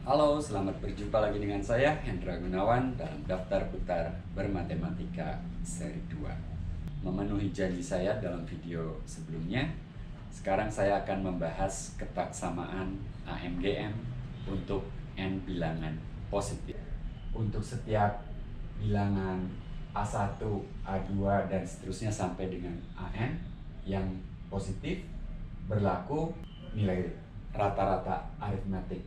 Halo, selamat berjumpa lagi dengan saya Hendra Gunawan dalam Daftar Putar Bermatematika seri 2. Memenuhi janji saya dalam video sebelumnya, sekarang saya akan membahas ketaksamaan AMGM untuk n bilangan positif. Untuk setiap bilangan A1, A2, dan seterusnya sampai dengan AN yang positif, berlaku nilai rata-rata aritmetik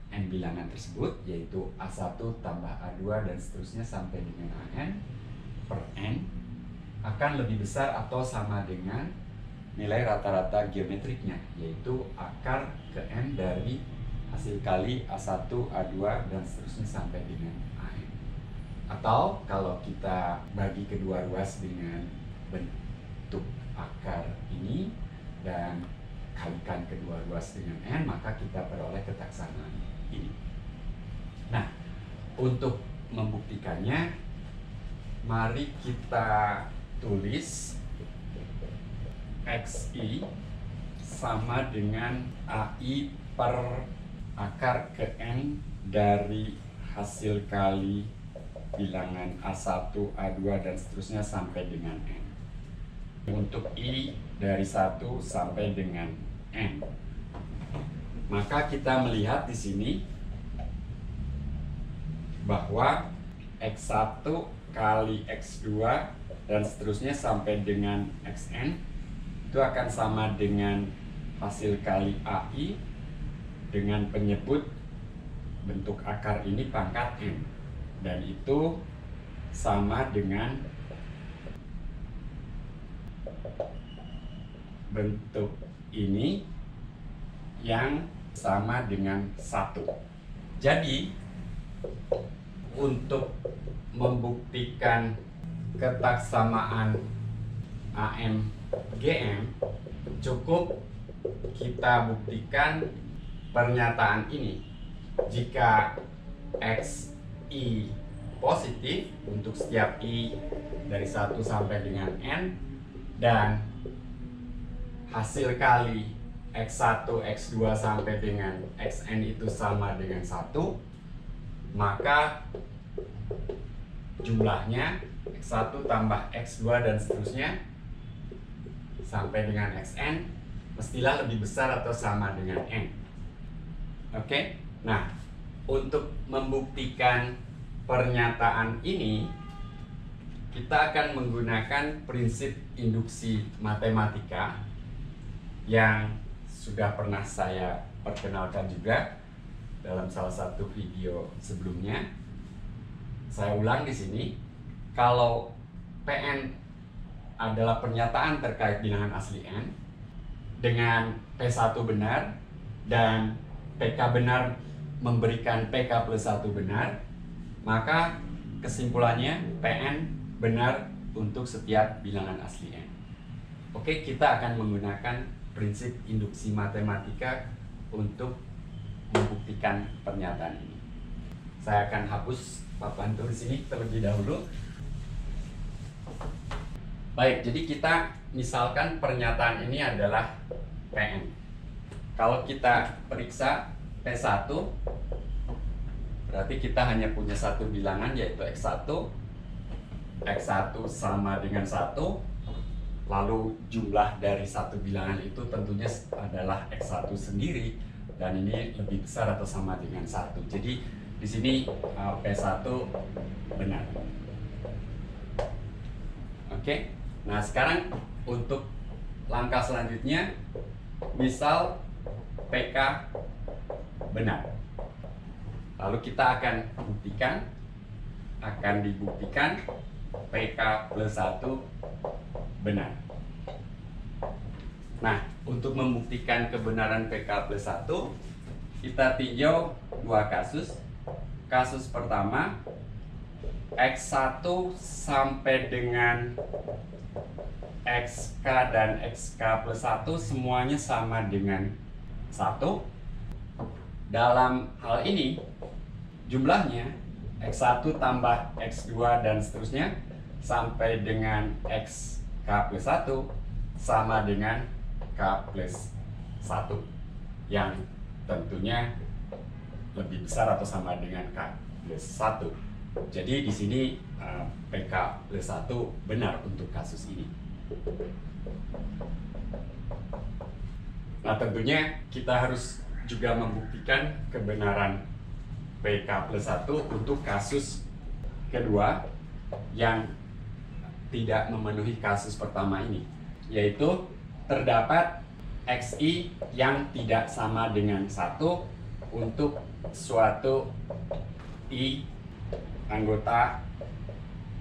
n bilangan tersebut, yaitu A1 tambah A2 dan seterusnya sampai dengan AN per n akan lebih besar atau sama dengan nilai rata-rata geometriknya, yaitu akar ke n dari hasil kali A1, A2 dan seterusnya sampai dengan AN. Atau kalau kita bagi kedua ruas dengan bentuk akar ini dan kalikan kedua ruas dengan n, maka kita peroleh ketaksamaan ini. Nah, untuk membuktikannya, mari kita tulis XI sama dengan AI per akar ke n dari hasil kali bilangan A1, A2 dan seterusnya sampai dengan n. Untuk I dari 1 sampai dengan n, maka kita melihat di sini bahwa X1 kali X2 dan seterusnya sampai dengan Xn itu akan sama dengan hasil kali AI dengan penyebut bentuk akar ini pangkat n, dan itu sama dengan bentuk ini yang sama dengan 1. Jadi untuk membuktikan ketaksamaan AMGM, cukup kita buktikan pernyataan ini. Jika XI positif untuk setiap I dari 1 sampai dengan N, dan hasil kali X1, X2 sampai dengan Xn itu sama dengan 1, maka jumlahnya X1 tambah X2 dan seterusnya sampai dengan Xn mestilah lebih besar atau sama dengan N. Oke? Nah, untuk membuktikan pernyataan ini, kita akan menggunakan prinsip induksi matematika yang sudah pernah saya perkenalkan juga dalam salah satu video sebelumnya. Saya ulang di sini, kalau Pn adalah pernyataan terkait bilangan asli n dengan P1 benar dan PK benar memberikan PK plus 1 benar, maka kesimpulannya Pn benar untuk setiap bilangan asli n. Oke, kita akan menggunakan prinsip induksi matematika untuk membuktikan pernyataan ini. Saya akan hapus papan tulis ini terlebih dahulu. Baik, jadi kita misalkan pernyataan ini adalah Pn. Kalau kita periksa P1, berarti kita hanya punya satu bilangan, yaitu X1. X1 sama dengan 1, lalu jumlah dari satu bilangan itu tentunya adalah X1 sendiri, dan ini lebih besar atau sama dengan 1. Jadi di sini P1 benar. Oke. Nah, sekarang untuk langkah selanjutnya, misal PK benar. Lalu kita akan dibuktikan PK plus 1 benar. Nah, untuk membuktikan kebenaran PK plus 1, kita tinjau dua kasus. Kasus pertama, X1 sampai dengan XK dan XK plus 1 semuanya sama dengan 1. Dalam hal ini, jumlahnya X1 tambah X2 dan seterusnya sampai dengan XK plus 1 sama dengan K plus 1, yang tentunya lebih besar atau sama dengan K plus 1. Jadi di sini PK plus 1 benar untuk kasus ini. Nah, tentunya kita harus juga membuktikan kebenaran PK plus 1 untuk kasus kedua yang tidak memenuhi kasus pertama ini, yaitu terdapat XI yang tidak sama dengan 1 untuk suatu I anggota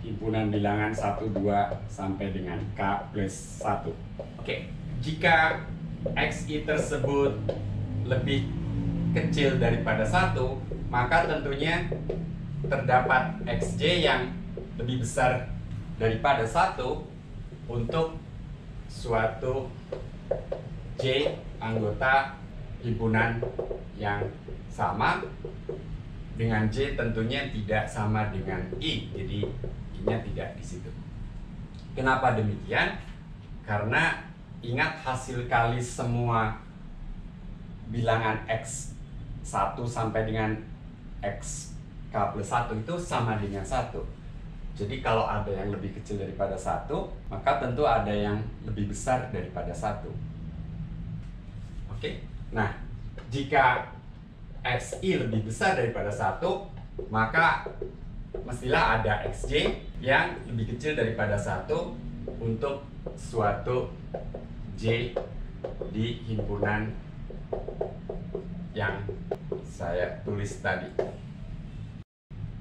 himpunan bilangan 1, 2 sampai dengan K plus 1. Oke, jika XI tersebut lebih kecil daripada 1, maka tentunya terdapat XJ yang lebih besar daripada 1 untuk suatu J anggota himpunan yang sama dengan J tentunya tidak sama dengan I, jadi I-nya tidak di situ. Kenapa demikian? Karena ingat hasil kali semua bilangan X1 sampai dengan XK plus 1 itu sama dengan 1. Jadi kalau ada yang lebih kecil daripada 1, maka tentu ada yang lebih besar daripada 1. Oke? Nah, jika XI lebih besar daripada 1, maka mestilah ada XJ yang lebih kecil daripada 1 untuk suatu J di himpunan yang saya tulis tadi.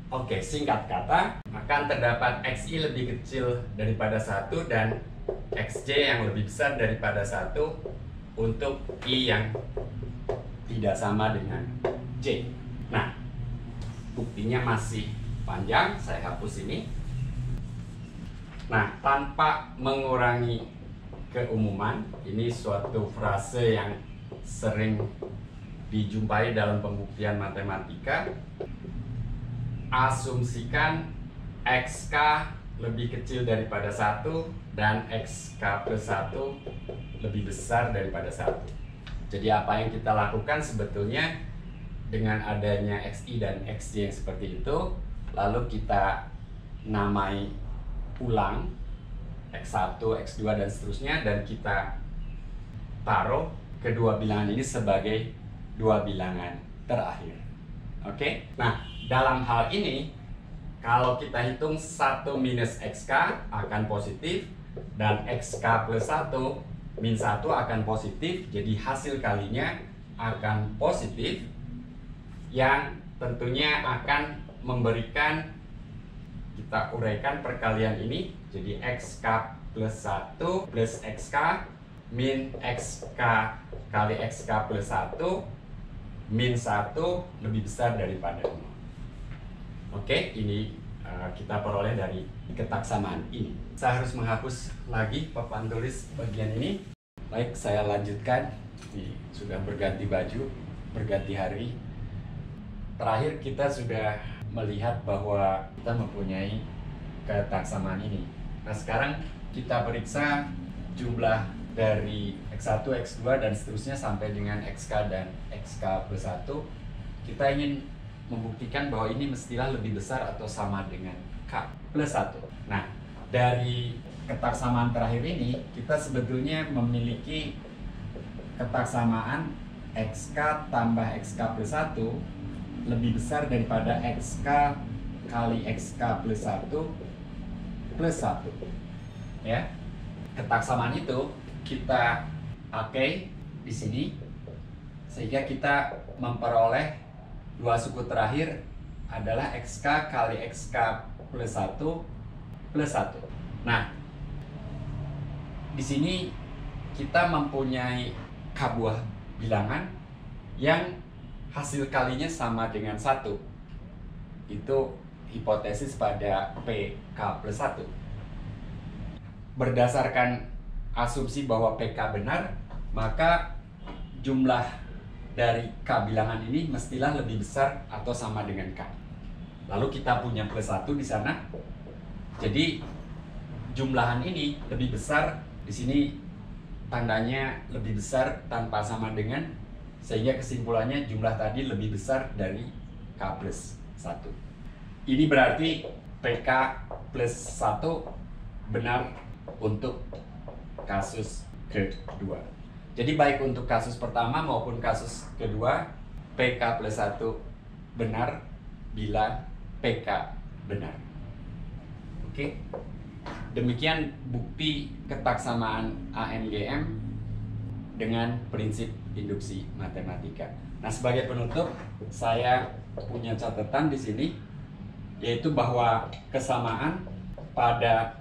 Oke, singkat kata, akan terdapat XI lebih kecil daripada 1 dan XJ yang lebih besar daripada 1 untuk I yang tidak sama dengan J. Nah, buktinya masih panjang, saya hapus ini. Nah, tanpa mengurangi keumuman, ini suatu frase yang sering dijumpai dalam pembuktian matematika. Asumsikan XK lebih kecil daripada 1 dan XK plus 1 lebih besar daripada 1. Jadi apa yang kita lakukan sebetulnya dengan adanya XI dan XJ yang seperti itu, lalu kita namai ulang X1, X2 dan seterusnya, dan kita taruh kedua bilangan ini sebagai dua bilangan terakhir. Oke? Nah, dalam hal ini kalau kita hitung 1 minus XK akan positif dan XK plus 1 min 1 akan positif, jadi hasil kalinya akan positif yang tentunya akan memberikan, kita uraikan perkalian ini jadi XK plus 1 plus XK min XK kali XK plus 1 min 1 lebih besar daripada 0. Oke, ini kita peroleh dari ketaksamaan ini. Saya harus menghapus lagi papan tulis bagian ini. Baik, saya lanjutkan. Sudah berganti baju, berganti hari. Terakhir kita sudah melihat bahwa kita mempunyai ketaksamaan ini. Nah, sekarang kita periksa jumlah dari X1, X2 dan seterusnya sampai dengan XK dan XK plus 1. Kita ingin membuktikan bahwa ini mestilah lebih besar atau sama dengan K plus 1. Nah, dari ketaksamaan terakhir ini kita sebetulnya memiliki ketaksamaan XK tambah XK plus 1 lebih besar daripada XK kali XK plus 1 plus 1. Ya. Ketaksamaan itu kita pakai di sini sehingga kita memperoleh dua suku terakhir adalah XK kali XK plus 1 plus 1. Nah, di sini kita mempunyai K buah bilangan yang hasil kalinya sama dengan 1. Itu hipotesis pada PK plus 1. Berdasarkan asumsi bahwa PK benar, maka jumlah dari K bilangan ini mestilah lebih besar atau sama dengan K. Lalu kita punya plus 1 di sana. Jadi jumlahan ini lebih besar, di sini tandanya lebih besar tanpa sama dengan sehingga kesimpulannya jumlah tadi lebih besar dari K plus 1. Ini berarti PK plus 1 benar untuk kasus kedua. Jadi baik untuk kasus pertama maupun kasus kedua, PK plus 1 benar bila PK benar. Oke, demikian bukti ketaksamaan ANGM dengan prinsip induksi matematika. Nah, sebagai penutup, saya punya catatan di sini, yaitu bahwa kesamaan pada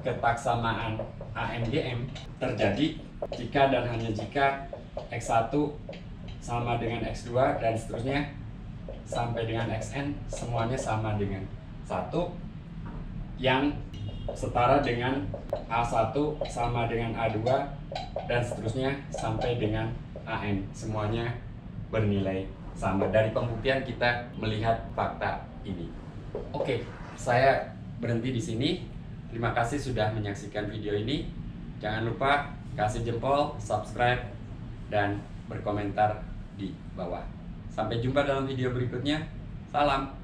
ketaksamaan ANGM terjadi jika dan hanya jika X1 sama dengan X2 dan seterusnya sampai dengan Xn semuanya sama dengan 1, yang setara dengan A1 sama dengan A2 dan seterusnya sampai dengan AN, semuanya bernilai sama. Dari pembuktian kita melihat fakta ini. Oke, saya berhenti di sini. Terima kasih sudah menyaksikan video ini. Jangan lupa kasih jempol, subscribe, dan berkomentar di bawah. Sampai jumpa dalam video berikutnya. Salam.